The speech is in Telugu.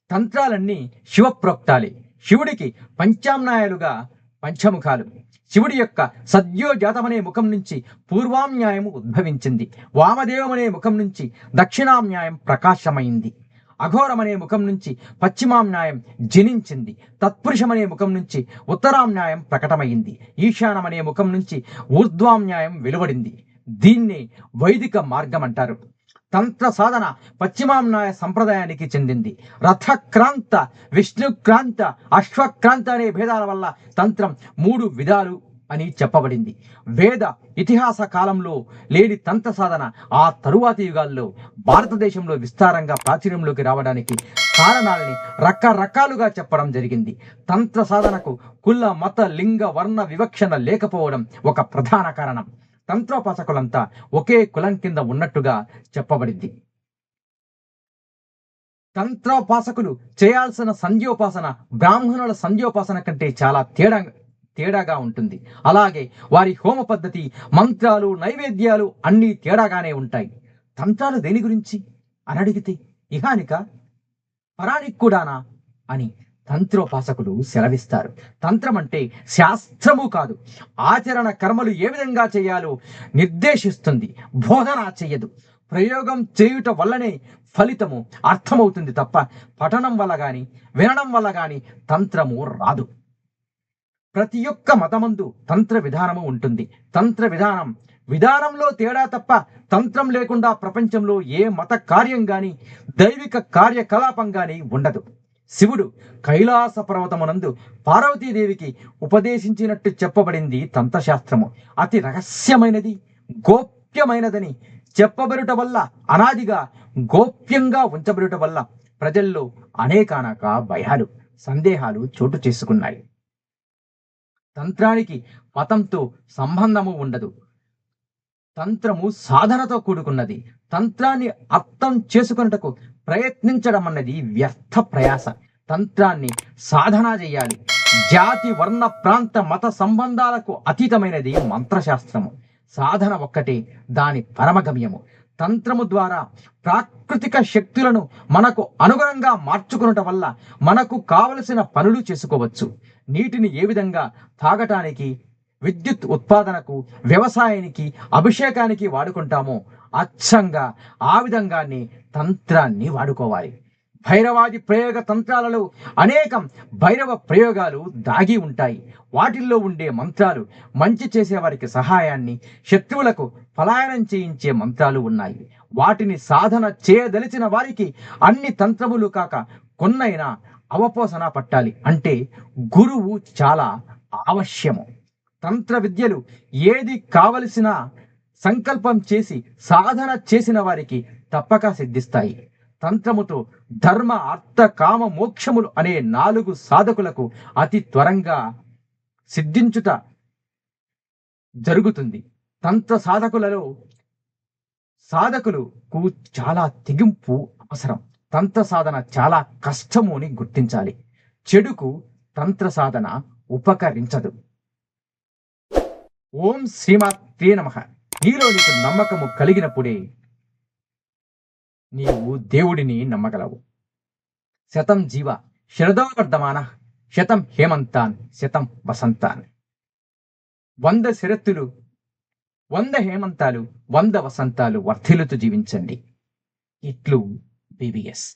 తంత్రాలన్నీ శివప్రోక్తాలే. శివుడికి పంచామ్నాయాలుగా పంచముఖాలు. శివుడి యొక్క సద్యోజాతమనే ముఖం నుంచి పూర్వామ్నాయము ఉద్భవించింది. వామదేవమనే ముఖం నుంచి దక్షిణామ్నాయం ప్రకాశమైంది. అఘోరమనే ముఖం నుంచి పశ్చిమామ్నాయం జనించింది. తత్పురుషమనే ముఖం నుంచి ఉత్తరామ్నాయం ప్రకటమైంది. ఈశానమనే ముఖం నుంచి ఊర్ధ్వామ్నాయం వెలువడింది. దీన్ని వైదిక మార్గం అంటారు. తంత్ర సాధన పశ్చిమామ్నాయ సంప్రదాయానికి చెందింది. రథక్రాంత, విష్ణుక్రాంత, అశ్వక్రాంత అనే భేదాల వల్ల తంత్రం 3 విధాలు అని చెప్పబడింది. వేద ఇతిహాస కాలంలో లేని తంత్ర సాధన ఆ తరువాతి యుగాల్లో భారతదేశంలో విస్తారంగా ప్రాచుర్యంలోకి రావడానికి కారణాలని రకరకాలుగా చెప్పడం జరిగింది. తంత్ర సాధనకు కుల, మత, లింగ, వర్ణ వివక్షణ లేకపోవడం ఒక ప్రధాన కారణం. తంత్రోపాసకులంతా ఒకే కులం కింద ఉన్నట్టుగా చెప్పబడింది. తంత్రోపాసకులు చేయాల్సిన సంధ్యోపాసన బ్రాహ్మణుల సంధ్యోపాసన కంటే చాలా తేడాగా ఉంటుంది. అలాగే వారి హోమ పద్ధతి, మంత్రాలు, నైవేద్యాలు అన్నీ తేడాగానే ఉంటాయి. తంత్రాలు దేని గురించి అని అడిగితే ఇహానిక పరానికి కూడానా అని తంత్రోపాసకులు సెలవిస్తారు. తంత్రం అంటే శాస్త్రము కాదు, ఆచరణ కర్మలు ఏ విధంగా చేయాలో నిర్దేశిస్తుంది, బోధన చెయ్యదు. ప్రయోగం చేయుట వల్లనే ఫలితము అర్థమవుతుంది తప్ప పఠనం వల్ల గాని వినడం వల్ల గాని తంత్రము రాదు. ప్రతి ఒక్క మతమందు తంత్ర విధానము ఉంటుంది. తంత్ర విధానంలో తేడా తప్ప తంత్రం లేకుండా ప్రపంచంలో ఏ మత కార్యం గాని దైవిక కార్యకలాపం గాని ఉండదు. శివుడు కైలాస పర్వతమునందు పార్వతీదేవికి ఉపదేశించినట్టు చెప్పబడింది తంత్రశాస్త్రము. అతి రహస్యమైనది, గోప్యమైనదని చెప్పబడుట వల్ల, అనాదిగా గోప్యంగా ఉంచబడుట వల్ల ప్రజల్లో అనేకానక భయాలు, సందేహాలు చోటు చేసుకున్నాయి. తంత్రానికి మతంతో సంబంధము ఉండదు. తంత్రము సాధనతో కూడుకున్నది. తంత్రాన్ని అర్థం చేసుకున్నటకు ప్రయత్నించడం అన్నది వ్యర్థ ప్రయాస. తంత్రాన్ని సాధన చేయాలి. జాతి, వర్ణ, ప్రాంత, మత సంబంధాలకు అతీతమైనది మంత్రశాస్త్రము. సాధన ఒక్కటే దాని పరమగమ్యము. తంత్రము ద్వారా ప్రాకృతిక శక్తులను మనకు అనుగుణంగా మార్చుకునటం వల్ల మనకు కావలసిన పనులు చేసుకోవచ్చు. నీటిని ఏ విధంగా తాగటానికి, విద్యుత్ ఉత్పాదనకు, వ్యవసాయానికి, అభిషేకానికి వాడుకుంటామో అచ్చంగా ఆ విధంగానే తంత్రాన్ని వాడుకోవాలి. భైరవాది ప్రయోగ తంత్రాలలో అనేకం భైరవ ప్రయోగాలు దాగి ఉంటాయి. వాటిల్లో ఉండే మంత్రాలు మంచి చేసేవారికి సహాయాన్ని, శత్రువులకు పలాయనం చేయించే మంత్రాలు ఉన్నాయి. వాటిని సాధన చేయదలిచిన వారికి అన్ని తంత్రములు కాక కొన్నైనా అవపోసన పట్టాలి. అంటే గురువు చాలా ఆవశ్యము. తంత్ర విద్యలు ఏది కావలసిన సంకల్పం చేసి సాధన చేసిన వారికి తప్పక సిద్ధిస్తాయి. తంత్రముతో ధర్మ, అర్థ, కామ, మోక్షములు అనే 4 సాధకులకు అతి త్వరగా సిద్ధించుట జరుగుతుంది. తంత్ర సాధకులకు చాలా తెగింపు అవసరం. తంత్ర సాధన చాలా కష్టము అని గుర్తించాలి. చెడుకు తంత్ర సాధన ఉపకరించదు. ఓం శ్రీమాత్రే నమః. నీలో నీకు నమ్మకము కలిగినప్పుడే నీవు దేవుడిని నమ్మగలవు. శతం జీవ శరదో వర్ధమాన, శతం హేమంతాన్, శతం వసంతాన్. 100 శరత్తులు, 100 హేమంతాలు, 100 వసంతాలు వర్ధిల్లుతూ జీవించండి. ఇట్లు బీవీఎస్.